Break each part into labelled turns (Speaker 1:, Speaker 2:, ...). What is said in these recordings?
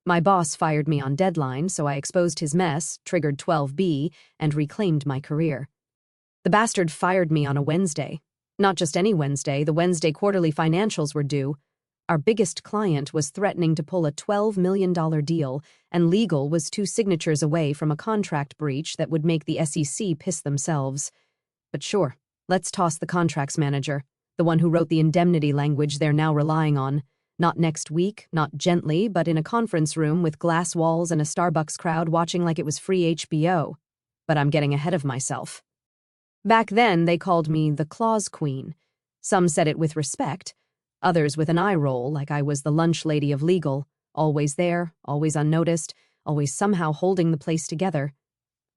Speaker 1: My boss fired me on deadline, so I exposed his mess, triggered 12B, and reclaimed my career. The bastard fired me on a Wednesday. Not just any Wednesday, the Wednesday quarterly financials were due. Our biggest client was threatening to pull a $12 million deal, and legal was 2 signatures away from a contract breach that would make the SEC piss themselves. But sure, let's toss the contracts manager, the one who wrote the indemnity language they're now relying on. Not next week, not gently, but in a conference room with glass walls and a Starbucks crowd watching like it was free HBO. But I'm getting ahead of myself. Back then, they called me the Clause Queen. Some said it with respect, others with an eye roll like I was the lunch lady of legal, always there, always unnoticed, always somehow holding the place together.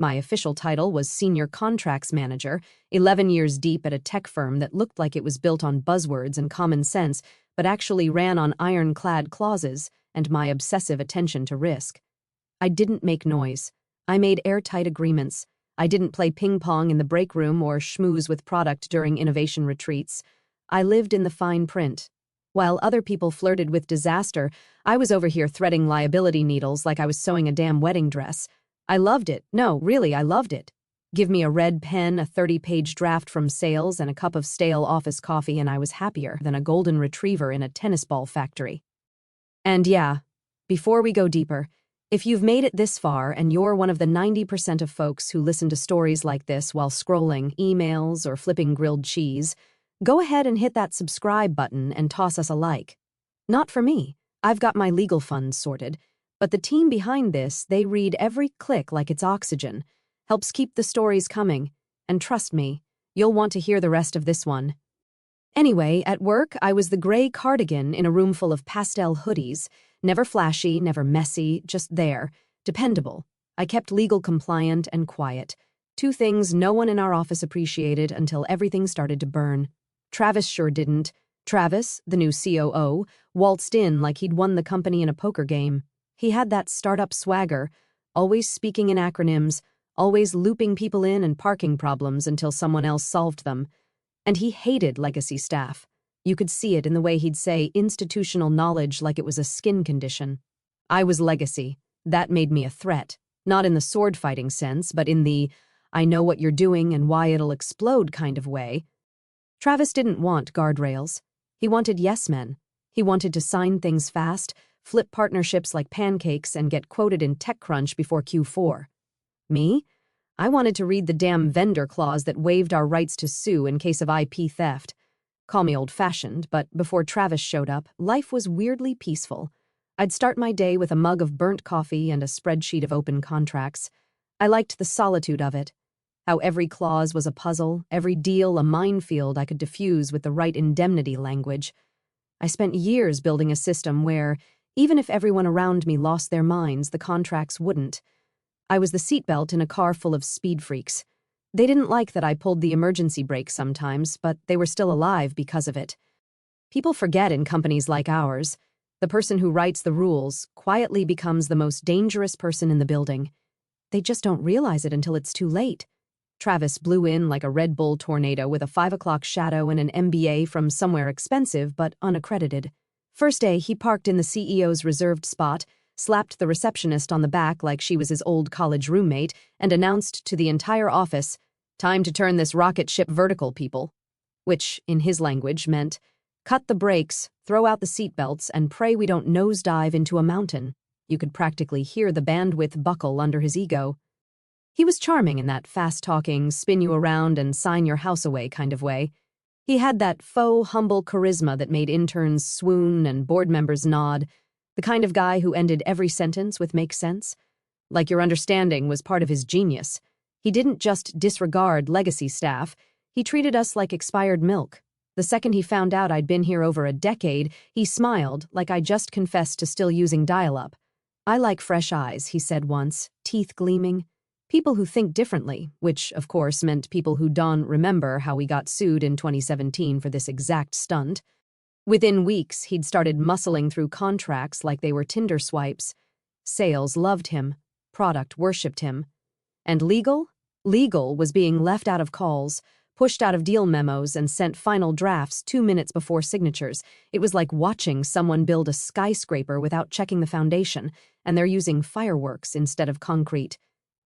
Speaker 1: My official title was Senior Contracts Manager, 11 years deep at a tech firm that looked like it was built on buzzwords and common sense, but actually ran on ironclad clauses and my obsessive attention to risk. I didn't make noise. I made airtight agreements. I didn't play ping-pong in the break room or schmooze with product during innovation retreats. I lived in the fine print. While other people flirted with disaster, I was over here threading liability needles like I was sewing a damn wedding dress. I loved it. No, really, I loved it. Give me a red pen, a 30-page draft from sales, and a cup of stale office coffee, and I was happier than a golden retriever in a tennis ball factory. And yeah, before we go deeper, if you've made it this far and you're one of the 90% of folks who listen to stories like this while scrolling emails or flipping grilled cheese, go ahead and hit that subscribe button and toss us a like. Not for me. I've got my legal funds sorted. But the team behind this, they read every click like it's oxygen. Helps keep the stories coming. And trust me, you'll want to hear the rest of this one. Anyway, at work, I was the gray cardigan in a room full of pastel hoodies. Never flashy, never messy, just there. Dependable. I kept legal compliant and quiet. 2 things no one in our office appreciated until everything started to burn. Travis sure didn't. Travis, the new COO, waltzed in like he'd won the company in a poker game. He had that startup swagger, always speaking in acronyms, always looping people in and parking problems until someone else solved them. And he hated legacy staff. You could see it in the way he'd say institutional knowledge like it was a skin condition. I was legacy. That made me a threat. Not in the sword-fighting sense, but in the I know what you're doing and why it'll explode kind of way. Travis didn't want guardrails. He wanted yes men. He wanted to sign things fast, flip partnerships like pancakes, and get quoted in TechCrunch before Q4. Me? I wanted to read the damn vendor clause that waived our rights to sue in case of IP theft. Call me old-fashioned, but before Travis showed up, life was weirdly peaceful. I'd start my day with a mug of burnt coffee and a spreadsheet of open contracts. I liked the solitude of it. How every clause was a puzzle, every deal a minefield I could diffuse with the right indemnity language. I spent years building a system where, even if everyone around me lost their minds, the contracts wouldn't. I was the seatbelt in a car full of speed freaks. They didn't like that I pulled the emergency brake sometimes, but they were still alive because of it. People forget in companies like ours, the person who writes the rules quietly becomes the most dangerous person in the building. They just don't realize it until it's too late. Travis blew in like a Red Bull tornado with a 5 o'clock shadow and an MBA from somewhere expensive but unaccredited. First day, he parked in the CEO's reserved spot, slapped the receptionist on the back like she was his old college roommate, and announced to the entire office, "Time to turn this rocket ship vertical, people." Which, in his language, meant, cut the brakes, throw out the seatbelts, and pray we don't nosedive into a mountain. You could practically hear the bandwidth buckle under his ego. He was charming in that fast-talking, spin you around and sign your house away kind of way. He had that faux, humble charisma that made interns swoon and board members nod, the kind of guy who ended every sentence with "make sense." Like your understanding was part of his genius. He didn't just disregard legacy staff, he treated us like expired milk. The second he found out I'd been here over a decade, he smiled like I just confessed to still using dial-up. "I like fresh eyes," he said once, teeth gleaming. People who think differently, which, of course, meant people who don't remember how we got sued in 2017 for this exact stunt. Within weeks, he'd started muscling through contracts like they were Tinder swipes. Sales loved him. Product worshipped him. And legal? Legal was being left out of calls, pushed out of deal memos and sent final drafts 2 minutes before signatures. It was like watching someone build a skyscraper without checking the foundation, and they're using fireworks instead of concrete.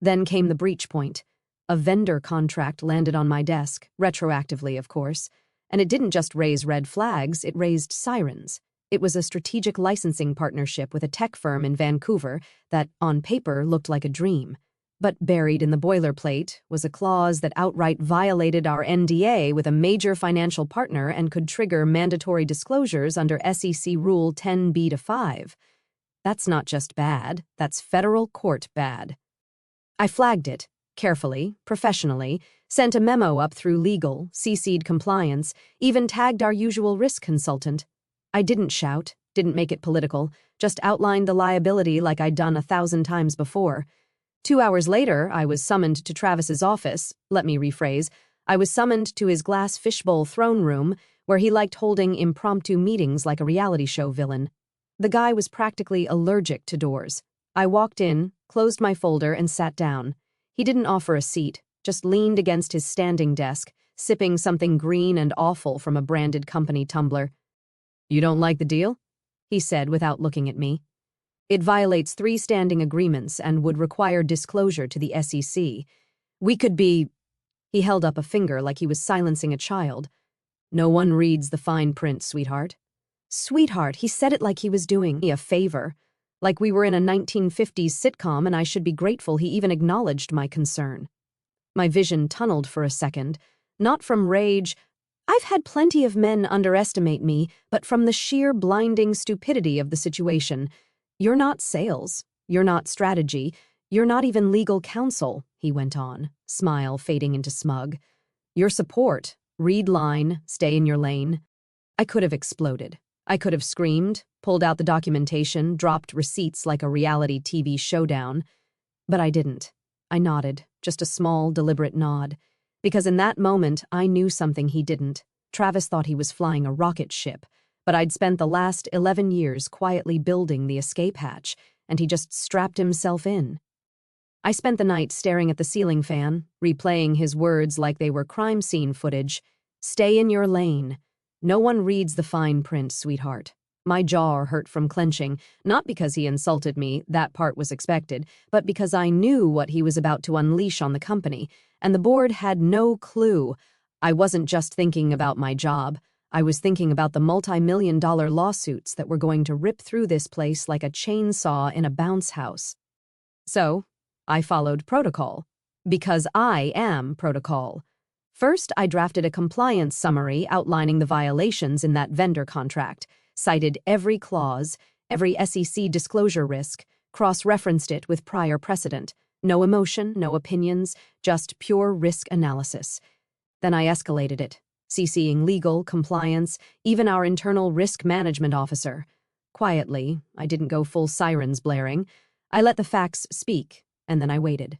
Speaker 1: Then came the breach point. A vendor contract landed on my desk, retroactively, of course. And it didn't just raise red flags, it raised sirens. It was a strategic licensing partnership with a tech firm in Vancouver that, on paper, looked like a dream. But buried in the boilerplate was a clause that outright violated our NDA with a major financial partner and could trigger mandatory disclosures under SEC Rule 10b-5. That's not just bad, that's federal court bad. I flagged it, carefully, professionally, sent a memo up through legal, CC'd compliance, even tagged our usual risk consultant. I didn't shout, didn't make it political, just outlined the liability like I'd done 1,000 times before. 2 hours later, I was summoned to Travis's office. Let me rephrase. I was summoned to his glass fishbowl throne room, where he liked holding impromptu meetings like a reality show villain. The guy was practically allergic to doors. I walked in, closed my folder, and sat down. He didn't offer a seat, just leaned against his standing desk, sipping something green and awful from a branded company tumbler. "You don't like the deal?" he said without looking at me. "It violates 3 standing agreements and would require disclosure to the SEC. We could be—" He held up a finger like he was silencing a child. "No one reads the fine print, sweetheart." Sweetheart, he said it like he was doing me a favor. Like we were in a 1950s sitcom and I should be grateful he even acknowledged my concern. My vision tunneled for a second, not from rage. I've had plenty of men underestimate me, but from the sheer blinding stupidity of the situation. "You're not sales. You're not strategy. You're not even legal counsel," he went on, smile fading into smug. "You're support. Read line, stay in your lane." I could have exploded. I could have screamed, pulled out the documentation, dropped receipts like a reality TV showdown. But I didn't. I nodded, just a small, deliberate nod. Because in that moment, I knew something he didn't. Travis thought he was flying a rocket ship, but I'd spent the last 11 years quietly building the escape hatch, and he just strapped himself in. I spent the night staring at the ceiling fan, replaying his words like they were crime scene footage. "Stay in your lane. No one reads the fine print, sweetheart." My jaw hurt from clenching, not because he insulted me, that part was expected, but because I knew what he was about to unleash on the company, and the board had no clue. I wasn't just thinking about my job. I was thinking about the multi-million-dollar lawsuits that were going to rip through this place like a chainsaw in a bounce house. So, I followed protocol. Because I am protocol. First, I drafted a compliance summary outlining the violations in that vendor contract, cited every clause, every SEC disclosure risk, cross-referenced it with prior precedent. No emotion, no opinions, just pure risk analysis. Then I escalated it, CCing legal, compliance, even our internal risk management officer. Quietly, I didn't go full sirens blaring. I let the facts speak, and then I waited.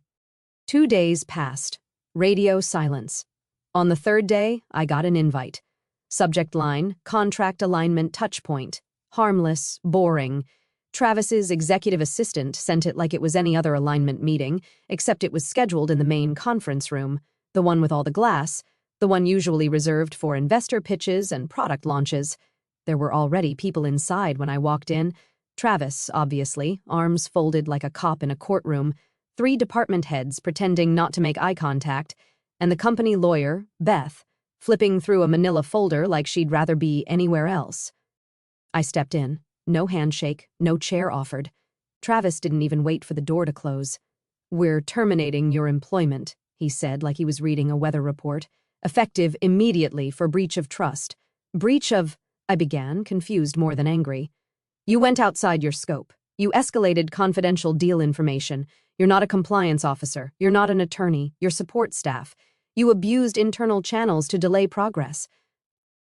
Speaker 1: 2 days passed. Radio silence. On the 3rd day, I got an invite. Subject line, contract alignment touchpoint. Harmless, boring. Travis's executive assistant sent it like it was any other alignment meeting, except it was scheduled in the main conference room, the one with all the glass, the one usually reserved for investor pitches and product launches. There were already people inside when I walked in. Travis, obviously, arms folded like a cop in a courtroom, 3 department heads pretending not to make eye contact, and the company lawyer, Beth, flipping through a manila folder like she'd rather be anywhere else. I stepped in. No handshake, no chair offered. Travis didn't even wait for the door to close. "We're terminating your employment," he said like he was reading a weather report. "Effective immediately for breach of trust." "Breach of—" I began, confused more than angry. "You went outside your scope. You escalated confidential deal information. You're not a compliance officer. You're not an attorney. You're support staff. You abused internal channels to delay progress."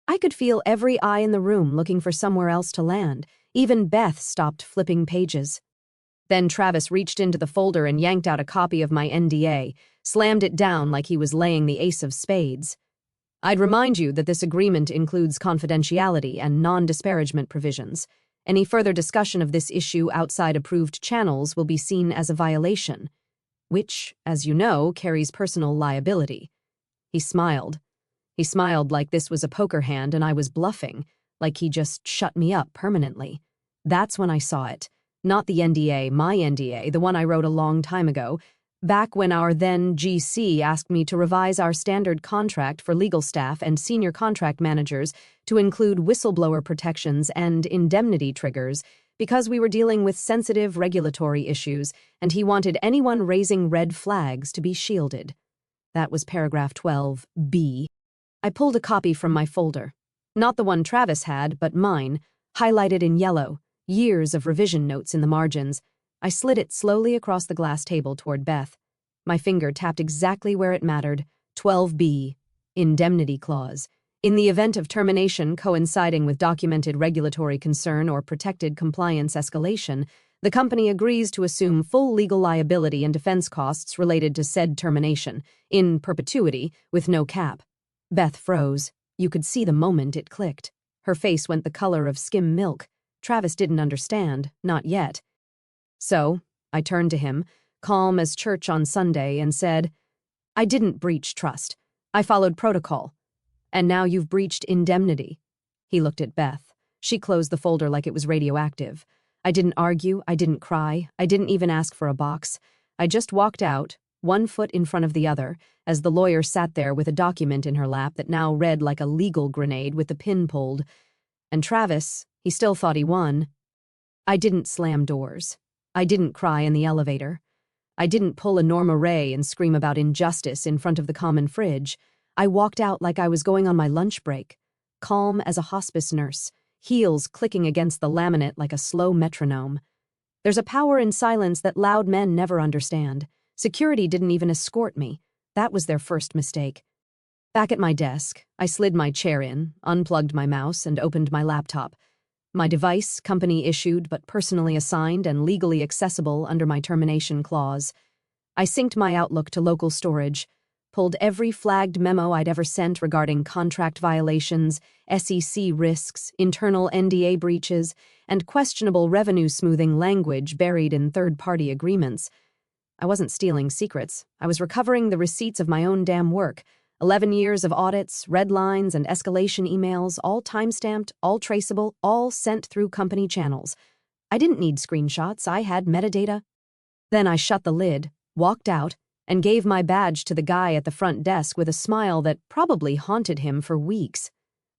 Speaker 1: I could feel every eye in the room looking for somewhere else to land. Even Beth stopped flipping pages. Then Travis reached into the folder and yanked out a copy of my NDA, slammed it down like he was laying the ace of spades. "I'd remind you that this agreement includes confidentiality and non-disparagement provisions. Any further discussion of this issue outside approved channels will be seen as a violation, which, as you know, carries personal liability." He smiled. He smiled like this was a poker hand and I was bluffing, like he just shut me up permanently. That's when I saw it. Not the NDA, my NDA, the one I wrote a long time ago, back when our then GC asked me to revise our standard contract for legal staff and senior contract managers to include whistleblower protections and indemnity triggers because we were dealing with sensitive regulatory issues and he wanted anyone raising red flags to be shielded. That was paragraph 12B. I pulled a copy from my folder. Not the one Travis had, but mine, highlighted in yellow, years of revision notes in the margins. I slid it slowly across the glass table toward Beth. My finger tapped exactly where it mattered. 12B. Indemnity clause. In the event of termination coinciding with documented regulatory concern or protected compliance escalation, the company agrees to assume full legal liability and defense costs related to said termination, in perpetuity, with no cap. Beth froze. You could see the moment it clicked. Her face went the color of skim milk. Travis didn't understand, not yet. So, I turned to him, calm as church on Sunday, and said, I didn't breach trust. I followed protocol. And now you've breached indemnity. He looked at Beth. She closed the folder like it was radioactive. I didn't argue, I didn't cry, I didn't even ask for a box. I just walked out, one foot in front of the other, as the lawyer sat there with a document in her lap that now read like a legal grenade with the pin pulled. And Travis, he still thought he won. I didn't slam doors. I didn't cry in the elevator. I didn't pull a Norma Ray and scream about injustice in front of the common fridge. I walked out like I was going on my lunch break, calm as a hospice nurse, heels clicking against the laminate like a slow metronome. There's a power in silence that loud men never understand. Security didn't even escort me. That was their first mistake. Back at my desk, I slid my chair in, unplugged my mouse, and opened my laptop. My device, company-issued but personally assigned and legally accessible under my termination clause. I synced my Outlook to local storage, pulled every flagged memo I'd ever sent regarding contract violations, SEC risks, internal NDA breaches, and questionable revenue-smoothing language buried in third-party agreements. I wasn't stealing secrets. I was recovering the receipts of my own damn work. 11 years of audits, red lines, and escalation emails, all time-stamped, all traceable, all sent through company channels. I didn't need screenshots. I had metadata. Then I shut the lid, walked out, and gave my badge to the guy at the front desk with a smile that probably haunted him for weeks.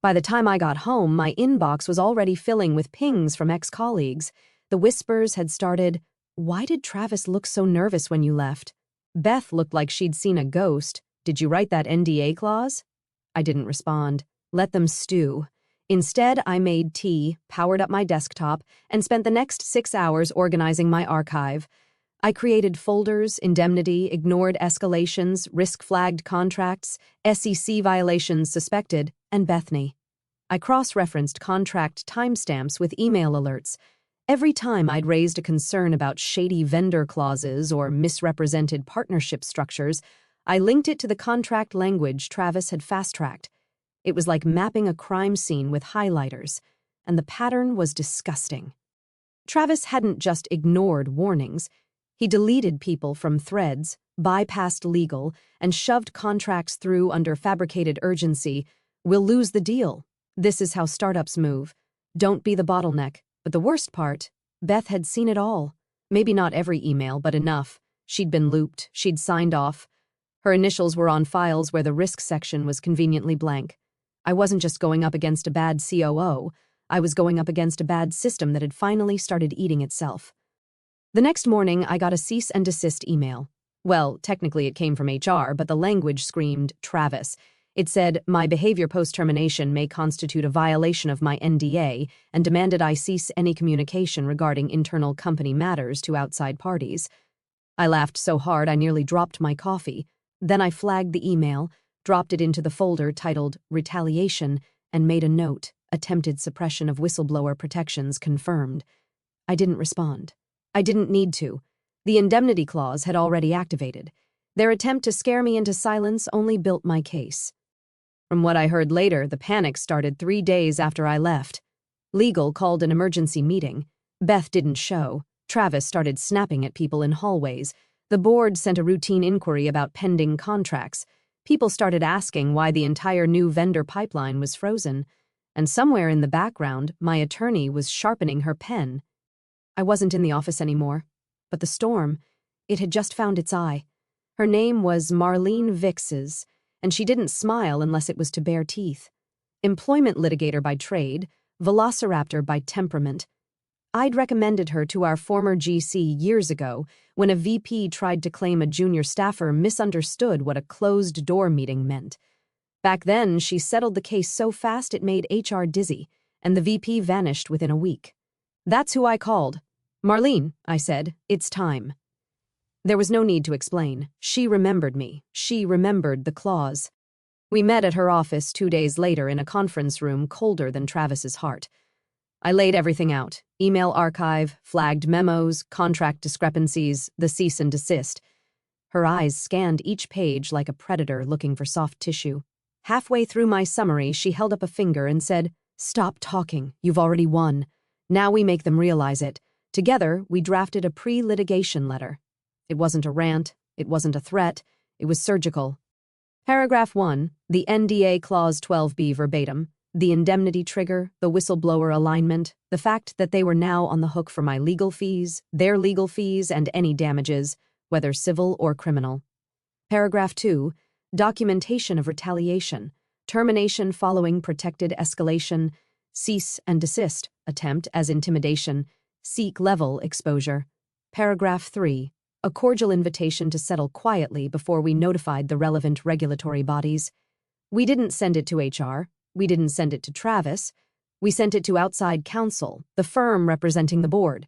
Speaker 1: By the time I got home, my inbox was already filling with pings from ex-colleagues. The whispers had started, "Why did Travis look so nervous when you left?" Beth looked like she'd seen a ghost. "Did you write that NDA clause?" I didn't respond. Let them stew. Instead, I made tea, powered up my desktop, and spent the next 6 hours organizing my archive. I created folders, indemnity, ignored escalations, risk-flagged contracts, SEC violations suspected, and Bethany. I cross-referenced contract timestamps with email alerts. Every time I'd raised a concern about shady vendor clauses or misrepresented partnership structures, I linked it to the contract language Travis had fast-tracked. It was like mapping a crime scene with highlighters, and the pattern was disgusting. Travis hadn't just ignored warnings. He deleted people from threads, bypassed legal, and shoved contracts through under fabricated urgency. "We'll lose the deal. This is how startups move. Don't be the bottleneck." But the worst part, Beth had seen it all. Maybe not every email, but enough. She'd been looped, she'd signed off. Her initials were on files where the risk section was conveniently blank. I wasn't just going up against a bad COO, I was going up against a bad system that had finally started eating itself. The next morning, I got a cease and desist email. Well, technically it came from HR, but the language screamed Travis. It said, "My behavior post-termination may constitute a violation of my NDA," and demanded I cease any communication regarding internal company matters to outside parties. I laughed so hard I nearly dropped my coffee. Then I flagged the email, dropped it into the folder titled Retaliation, and made a note, "Attempted suppression of whistleblower protections confirmed." I didn't respond. I didn't need to. The indemnity clause had already activated. Their attempt to scare me into silence only built my case. From what I heard later, the panic started 3 days after I left. Legal called an emergency meeting. Beth didn't show. Travis started snapping at people in hallways. The board sent a routine inquiry about pending contracts. People started asking why the entire new vendor pipeline was frozen, and somewhere in the background, my attorney was sharpening her pen. I wasn't in the office anymore, but the storm, it had just found its eye. Her name was Marlene Vixes, and she didn't smile unless it was to bare teeth. Employment litigator by trade, velociraptor by temperament. I'd recommended her to our former GC years ago when a VP tried to claim a junior staffer misunderstood what a closed-door meeting meant. Back then, she settled the case so fast it made HR dizzy, and the VP vanished within a week. That's who I called. "Marlene," I said, "it's time." There was no need to explain. She remembered me. She remembered the clause. We met at her office 2 days later in a conference room colder than Travis's heart. I laid everything out: email archive, flagged memos, contract discrepancies, the cease and desist. Her eyes scanned each page like a predator looking for soft tissue. Halfway through my summary, she held up a finger and said, "Stop talking. You've already won. Now we make them realize it." Together, we drafted a pre-litigation letter. It wasn't a rant. It wasn't a threat. It was surgical. Paragraph 1, the NDA Clause 12B verbatim. The indemnity trigger, the whistleblower alignment, the fact that they were now on the hook for my legal fees, their legal fees, and any damages, whether civil or criminal. Paragraph 2, documentation of retaliation, termination following protected escalation, cease and desist, attempt as intimidation, seek level exposure. Paragraph 3, a cordial invitation to settle quietly before we notified the relevant regulatory bodies. We didn't send it to HR. We didn't send it to Travis. We sent it to outside counsel, the firm representing the board.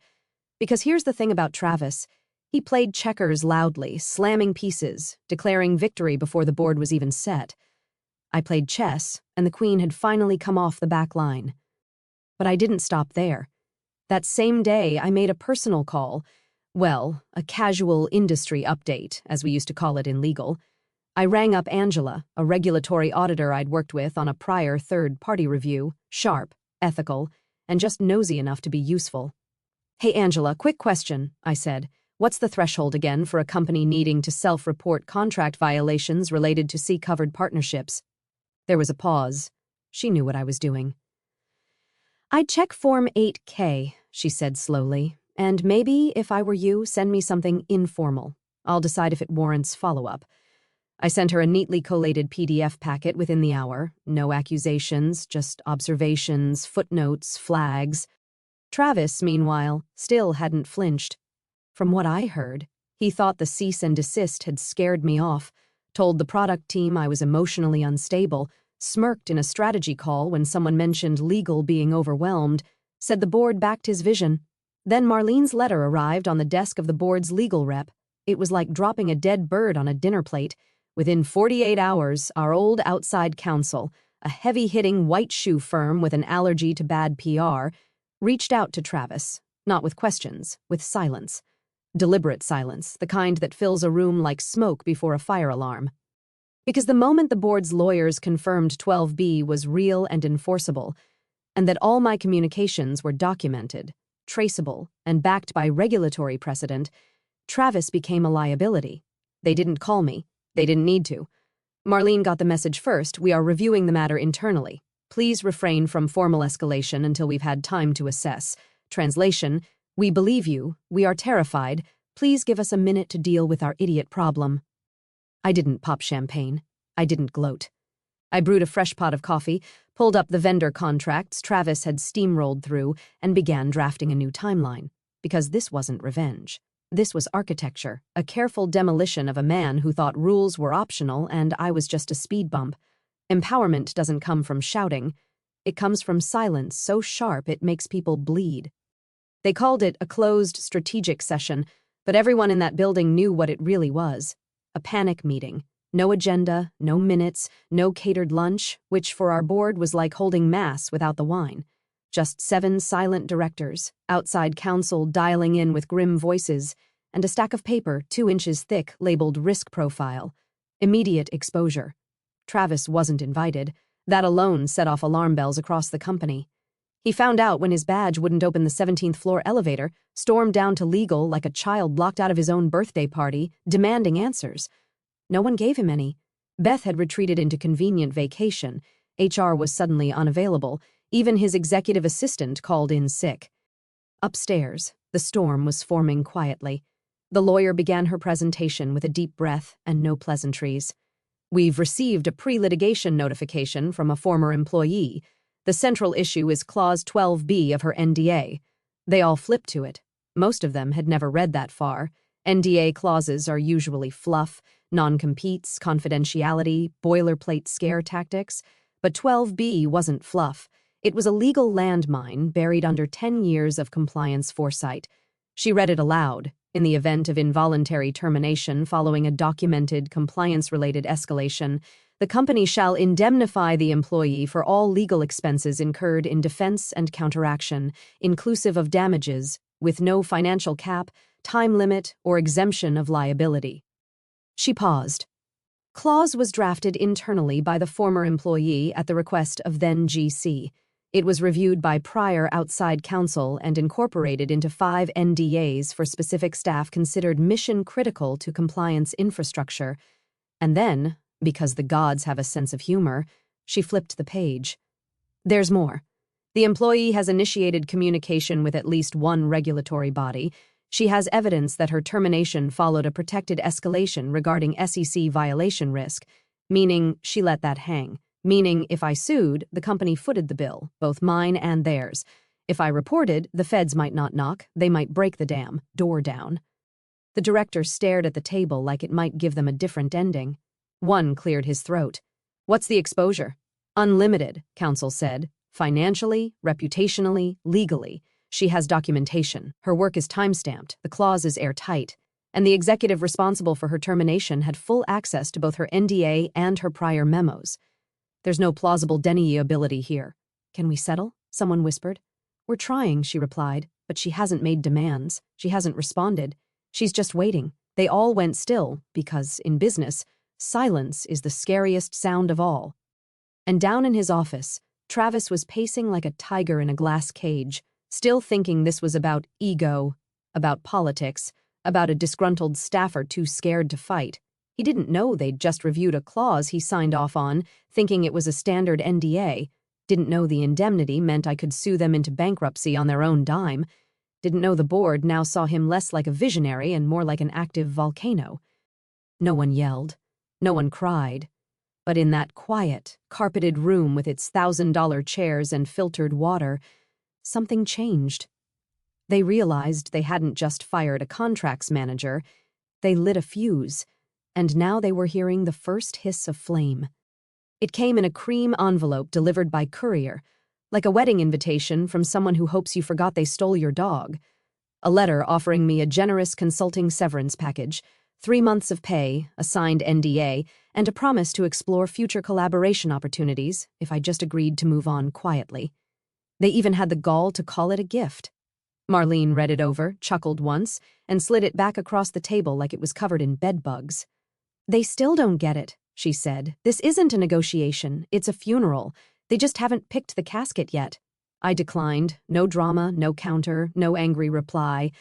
Speaker 1: Because here's the thing about Travis. He played checkers loudly, slamming pieces, declaring victory before the board was even set. I played chess, and the queen had finally come off the back line. But I didn't stop there. That same day, I made a personal call. Well, a casual industry update, as we used to call it in legal. I rang up Angela, a regulatory auditor I'd worked with on a prior third-party review, sharp, ethical, and just nosy enough to be useful. "Hey, Angela, quick question," I said. "What's the threshold again for a company needing to self-report contract violations related to C-covered partnerships?" There was a pause. She knew what I was doing. "I'd check Form 8K, she said slowly, "and maybe, if I were you, send me something informal. I'll decide if it warrants follow-up." I sent her a neatly collated PDF packet within the hour. No accusations, just observations, footnotes, flags. Travis, meanwhile, still hadn't flinched. From what I heard, he thought the cease and desist had scared me off, told the product team I was emotionally unstable, smirked in a strategy call when someone mentioned legal being overwhelmed, said the board backed his vision. Then Marlene's letter arrived on the desk of the board's legal rep. It was like dropping a dead bird on a dinner plate. Within 48 hours, our old outside counsel, a heavy-hitting white shoe firm with an allergy to bad PR, reached out to Travis, not with questions, with silence. Deliberate silence, the kind that fills a room like smoke before a fire alarm. Because the moment the board's lawyers confirmed 12B was real and enforceable, and that all my communications were documented, traceable, and backed by regulatory precedent, Travis became a liability. They didn't call me. They didn't need to. Marlene got the message first. "We are reviewing the matter internally. Please refrain from formal escalation until we've had time to assess." Translation: "We believe you. We are terrified. Please give us a minute to deal with our idiot problem." I didn't pop champagne. I didn't gloat. I brewed a fresh pot of coffee, pulled up the vendor contracts Travis had steamrolled through, and began drafting a new timeline. Because this wasn't revenge. This was architecture, a careful demolition of a man who thought rules were optional and I was just a speed bump. Empowerment doesn't come from shouting. It comes from silence so sharp it makes people bleed. They called it a closed strategic session, but everyone in that building knew what it really was. A panic meeting. No agenda, no minutes, no catered lunch, which for our board was like holding mass without the wine. Just 7 silent directors, outside counsel dialing in with grim voices, and a stack of paper 2 inches thick labeled risk profile. Immediate exposure. Travis wasn't invited. That alone set off alarm bells across the company. He found out when his badge wouldn't open the 17th floor elevator, stormed down to legal like a child blocked out of his own birthday party, demanding answers. No one gave him any. Beth had retreated into convenient vacation. HR was suddenly unavailable. Even his executive assistant called in sick. Upstairs, the storm was forming quietly. The lawyer began her presentation with a deep breath and no pleasantries. "We've received a pre-litigation notification from a former employee. The central issue is Clause 12B of her NDA." They all flipped to it. Most of them had never read that far. NDA clauses are usually fluff, non-competes, confidentiality, boilerplate scare tactics. But 12B wasn't fluff. It was a legal landmine buried under 10 years of compliance foresight. She read it aloud. "In the event of involuntary termination following a documented compliance-related escalation, the company shall indemnify the employee for all legal expenses incurred in defense and counteraction, inclusive of damages, with no financial cap, time limit, or exemption of liability." She paused. Clause was drafted internally by the former employee at the request of then GC. It was reviewed by prior outside counsel and incorporated into 5 NDAs for specific staff considered mission-critical to compliance infrastructure. And then, because the gods have a sense of humor, she flipped the page. "There's more. The employee has initiated communication with at least one regulatory body. She has evidence that her termination followed a protected escalation regarding SEC violation risk, meaning she let that hang. Meaning, if I sued, the company footed the bill, both mine and theirs. If I reported, the feds might not knock, they might break the damn door down." The director stared at the table like it might give them a different ending. One cleared his throat. "What's the exposure?" "Unlimited," counsel said. "Financially, reputationally, legally. She has documentation. Her work is time-stamped. The clause is airtight. And the executive responsible for her termination had full access to both her NDA and her prior memos. There's no plausible deniability here." "Can we settle?" someone whispered. "We're trying," she replied, "but she hasn't made demands. She hasn't responded. She's just waiting." They all went still, because, in business, silence is the scariest sound of all. And down in his office, Travis was pacing like a tiger in a glass cage, still thinking this was about ego, about politics, about a disgruntled staffer too scared to fight. He didn't know they'd just reviewed a clause he signed off on, thinking it was a standard NDA. Didn't know the indemnity meant I could sue them into bankruptcy on their own dime. Didn't know the board now saw him less like a visionary and more like an active volcano. No one yelled. No one cried. But in that quiet, carpeted room with its $1,000 chairs and filtered water, something changed. They realized they hadn't just fired a contracts manager. They lit a fuse. And now they were hearing the first hiss of flame. It came in a cream envelope delivered by courier, like a wedding invitation from someone who hopes you forgot they stole your dog. A letter offering me a generous consulting severance package, 3 months of pay, a signed NDA, and a promise to explore future collaboration opportunities if I just agreed to move on quietly. They even had the gall to call it a gift. Marlene read it over, chuckled once, and slid it back across the table like it was covered in bedbugs. "They still don't get it," she said. "This isn't a negotiation, it's a funeral. They just haven't picked the casket yet." I declined. No drama, no counter, no angry reply.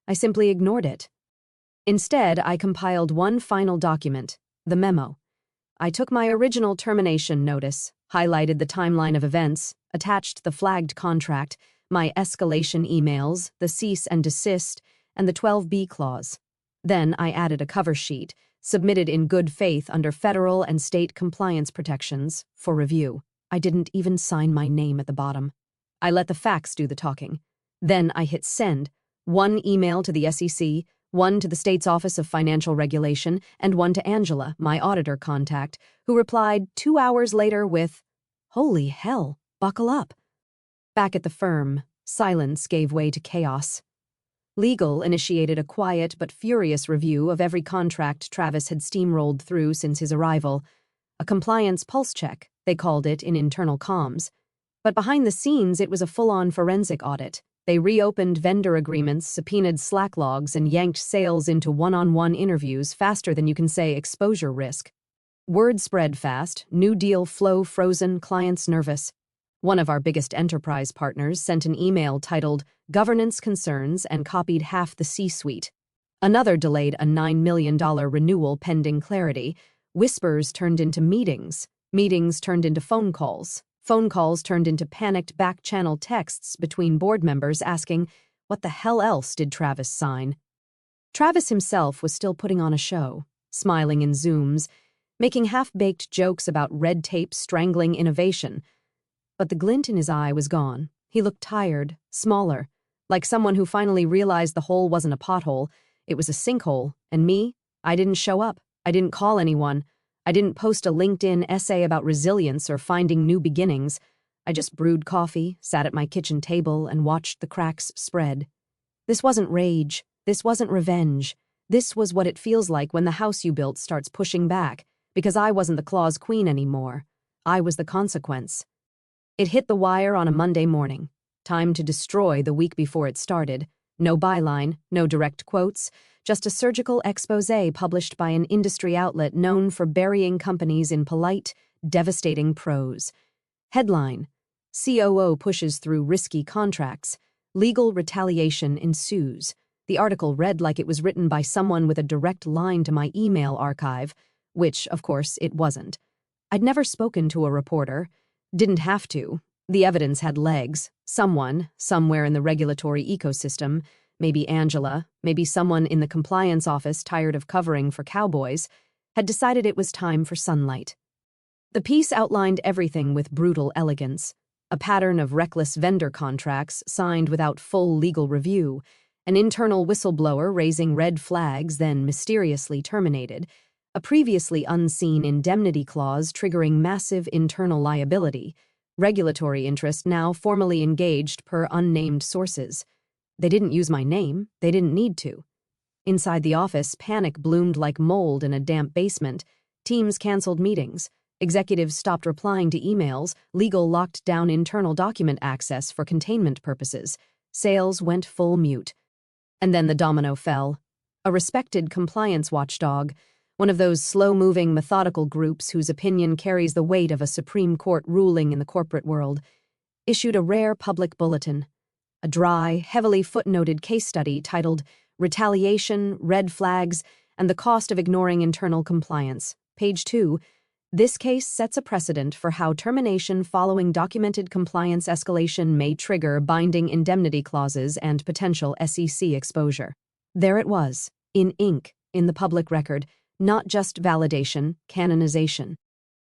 Speaker 1: I simply ignored it. Instead, I compiled one final document, the memo. I took my original termination notice, highlighted the timeline of events, attached the flagged contract, my escalation emails, the cease and desist, and the 12B clause. Then I added a cover sheet, submitted in good faith under federal and state compliance protections, for review. I didn't even sign my name at the bottom. I let the facts do the talking. Then I hit send, one email to the SEC, one to the state's Office of Financial Regulation, and one to Angela, my auditor contact, who replied 2 hours later with, "Holy hell, buckle up." Back at the firm, silence gave way to chaos. Legal initiated a quiet but furious review of every contract Travis had steamrolled through since his arrival. A compliance pulse check, they called it in internal comms. But behind the scenes, it was a full-on forensic audit. They reopened vendor agreements, subpoenaed Slack logs, and yanked sales into one-on-one interviews faster than you can say exposure risk. Word spread fast, new deal flow frozen, clients nervous. One of our biggest enterprise partners sent an email titled Governance Concerns and copied half the C-suite. Another delayed a $9 million renewal pending clarity, Whispers turned into meetings. Meetings turned into phone calls. Phone calls turned into panicked back-channel texts between board members asking, what the hell else did Travis sign? Travis himself was still putting on a show, smiling in Zooms, making half-baked jokes about red tape strangling innovation. But the glint in his eye was gone. He looked tired, smaller, like someone who finally realized the hole wasn't a pothole, it was a sinkhole, and me, I didn't show up. I didn't call anyone. I didn't post a LinkedIn essay about resilience or finding new beginnings. I just brewed coffee, sat at my kitchen table, and watched the cracks spread. This wasn't rage. This wasn't revenge. This was what it feels like when the house you built starts pushing back, because I wasn't the claw's queen anymore. I was the consequence. It hit the wire on a Monday morning. Time to destroy the week before it started. No byline, no direct quotes, just a surgical exposé published by an industry outlet known for burying companies in polite, devastating prose. Headline: COO pushes through risky contracts. Legal retaliation ensues. The article read like it was written by someone with a direct line to my email archive, which, of course, it wasn't. I'd never spoken to a reporter. Didn't have to. The evidence had legs. Someone, somewhere in the regulatory ecosystem, maybe Angela, maybe someone in the compliance office tired of covering for cowboys, had decided it was time for sunlight. The piece outlined everything with brutal elegance. A pattern of reckless vendor contracts signed without full legal review, an internal whistleblower raising red flags then mysteriously terminated, a previously unseen indemnity clause triggering massive internal liability, regulatory interest now formally engaged per unnamed sources. They didn't use my name, they didn't need to. Inside the office, panic bloomed like mold in a damp basement. Teams canceled meetings. Executives stopped replying to emails. Legal locked down internal document access for containment purposes. Sales went full mute. And then the domino fell. A respected compliance watchdog, one of those slow-moving, methodical groups whose opinion carries the weight of a Supreme Court ruling in the corporate world, issued a rare public bulletin. A dry, heavily footnoted case study titled Retaliation, Red Flags, and the Cost of Ignoring Internal Compliance. Page 2. This case sets a precedent for how termination following documented compliance escalation may trigger binding indemnity clauses and potential SEC exposure. There it was, in ink, in the public record, not just validation, canonization.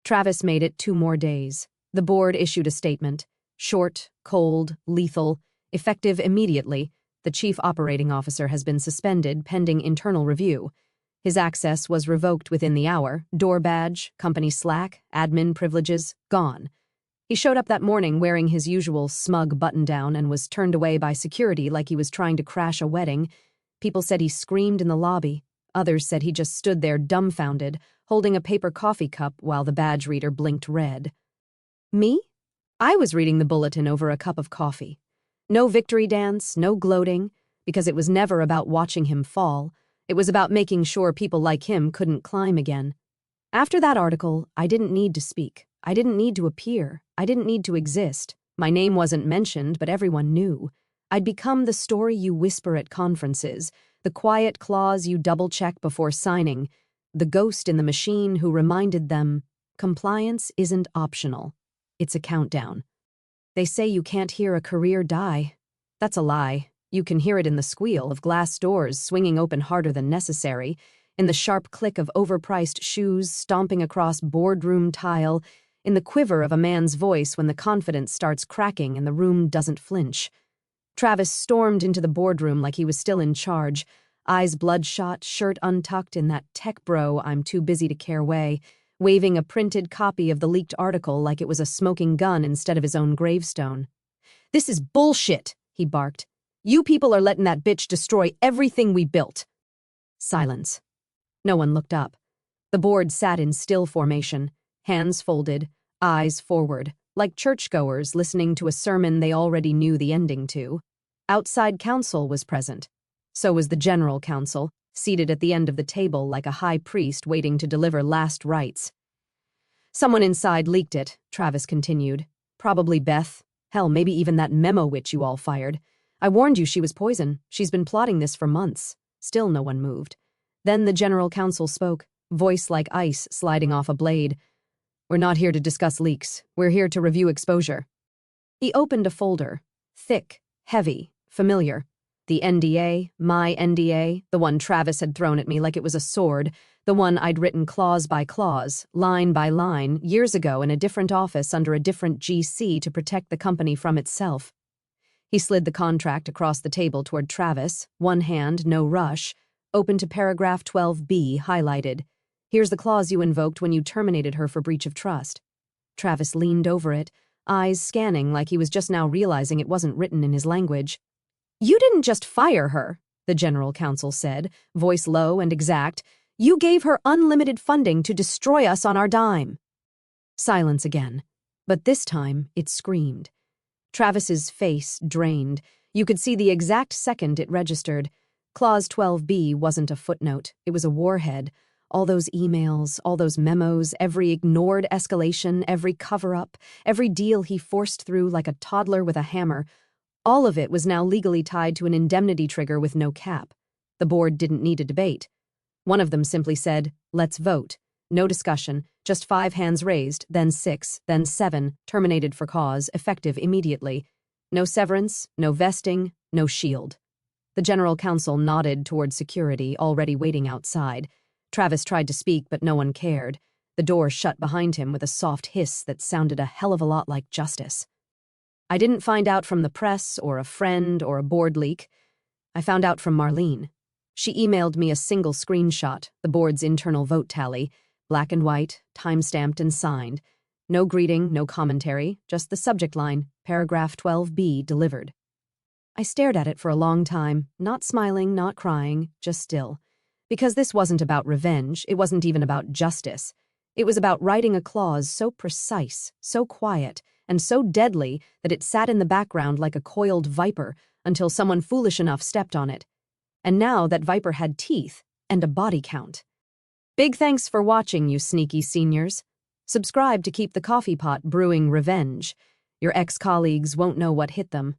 Speaker 1: Travis made it 2 more days. The board issued a statement. Short, cold, lethal, effective immediately. The chief operating officer has been suspended pending internal review. His access was revoked within the hour. Door badge, company Slack, admin privileges, gone. He showed up that morning wearing his usual smug button-down and was turned away by security like he was trying to crash a wedding. People said he screamed in the lobby. Others said he just stood there dumbfounded, holding a paper coffee cup while the badge reader blinked red. Me? I was reading the bulletin over a cup of coffee. No victory dance, no gloating, because it was never about watching him fall. It was about making sure people like him couldn't climb again. After that article, I didn't need to speak. I didn't need to appear. I didn't need to exist. My name wasn't mentioned, but everyone knew. I'd become the story you whisper at conferences, the quiet clause you double-check before signing, the ghost in the machine who reminded them, compliance isn't optional. It's a countdown. They say you can't hear a career die. That's a lie. You can hear it in the squeal of glass doors swinging open harder than necessary, in the sharp click of overpriced shoes stomping across boardroom tile, in the quiver of a man's voice when the confidence starts cracking and the room doesn't flinch. Travis stormed into the boardroom like he was still in charge, eyes bloodshot, shirt untucked in that tech bro I'm too busy to care way, waving a printed copy of the leaked article like it was a smoking gun instead of his own gravestone. "This is bullshit," he barked. "You people are letting that bitch destroy everything we built." Silence. No one looked up. The board sat in still formation, hands folded, eyes forward, like churchgoers listening to a sermon they already knew the ending to. Outside counsel was present. So was the general counsel, seated at the end of the table like a high priest waiting to deliver last rites. "Someone inside leaked it," Travis continued. "Probably Beth. Hell, maybe even that memo witch you all fired. I warned you she was poison. She's been plotting this for months." Still no one moved. Then the general counsel spoke. voice like ice sliding off a blade. "We're not here to discuss leaks. We're here to review exposure." He opened a folder. Thick, heavy, familiar. The NDA, my NDA, the one Travis had thrown at me like it was a sword, the one I'd written clause by clause, line by line, years ago in a different office under a different GC to protect the company from itself. He slid the contract across the table toward Travis, one hand, no rush, open to paragraph 12B, highlighted. "Here's the clause you invoked when you terminated her for breach of trust." Travis leaned over it, eyes scanning like he was just now realizing it wasn't written in his language. "You didn't just fire her," the general counsel said, voice low and exact. "You gave her unlimited funding to destroy us on our dime." Silence again, but this time it screamed. Travis's face drained. You could see the exact second it registered. Clause 12B wasn't a footnote, it was a warhead. All those emails, all those memos, every ignored escalation, every cover-up, every deal he forced through like a toddler with a hammer, all of it was now legally tied to an indemnity trigger with no cap. The board didn't need a debate. One of them simply said, "Let's vote." No discussion, just 5 hands raised, then 6, then 7, terminated for cause, effective immediately. No severance, no vesting, no shield. The general counsel nodded toward security, already waiting outside. Travis tried to speak, but no one cared. The door shut behind him with a soft hiss that sounded a hell of a lot like justice. I didn't find out from the press or a friend or a board leak. I found out from Marlene. She emailed me a single screenshot, the board's internal vote tally, black and white, time-stamped and signed. No greeting, no commentary, just the subject line, paragraph 12B delivered. I stared at it for a long time, not smiling, not crying, just still. Because this wasn't about revenge, it wasn't even about justice. It was about writing a clause so precise, so quiet, and so deadly that it sat in the background like a coiled viper until someone foolish enough stepped on it. And now that viper had teeth and a body count. Big thanks for watching, you sneaky seniors. Subscribe to keep the coffee pot brewing revenge. Your ex-colleagues won't know what hit them.